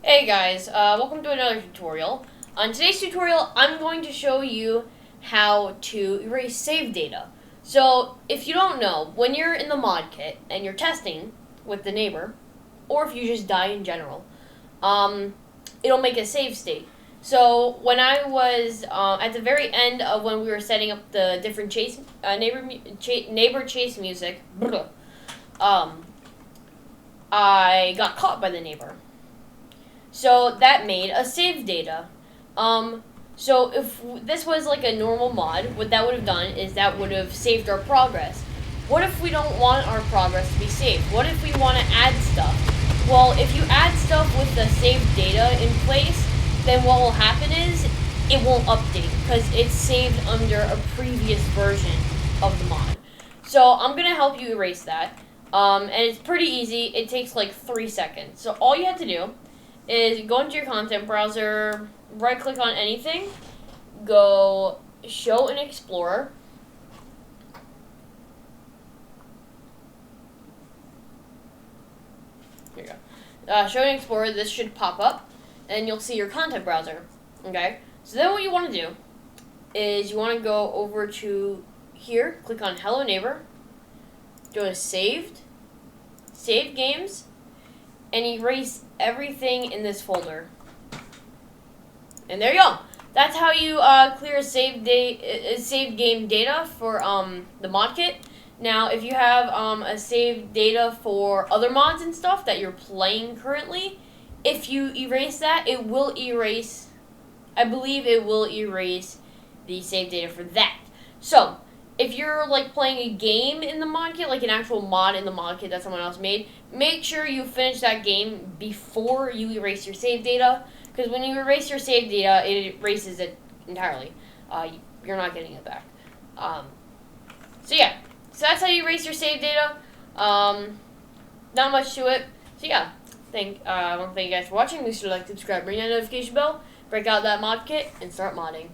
Hey guys, welcome to another tutorial. On today's tutorial, I'm going to show you how to erase save data. So, if you don't know, when you're in the mod kit and you're testing with the neighbor, or if you just die in general, it'll make a save state. So, when I was at the very end of when we were setting up the different neighbor chase music, I got caught by the neighbor. So that made a save data. So if this was like a normal mod, what that would have done is that would have saved our progress. What if we don't want our progress to be saved? What if we want to add stuff? Well, if you add stuff with the saved data in place, then what will happen is it won't update because it's saved under a previous version of the mod. So I'm going to help you erase that. And it's pretty easy. It takes like 3 seconds. So all you have to do is go into your content browser, right click on anything, go show in Explorer. Here you go. Show in Explorer, this should pop up, and you'll see your content browser. Okay? So then what you want to do is you want to go over to here, click on Hello Neighbor, go to Saved, Save Games, and erase everything in this folder. And there you go. That's how you clear saved game data for the mod kit. Now, if you have a saved data for other mods and stuff that you're playing currently, if you erase that, it will erase. I believe it will erase the saved data for that. So, if you're like playing a game in the mod kit, like an actual mod in the mod kit that someone else made, make sure you finish that game before you erase your save data. Because when you erase your save data, it erases it entirely. You're not getting it back. So yeah, so that's how you erase your save data. Not much to it. So yeah, I want to thank you guys for watching. Make sure to like, subscribe, ring that notification bell, break out that mod kit, and start modding.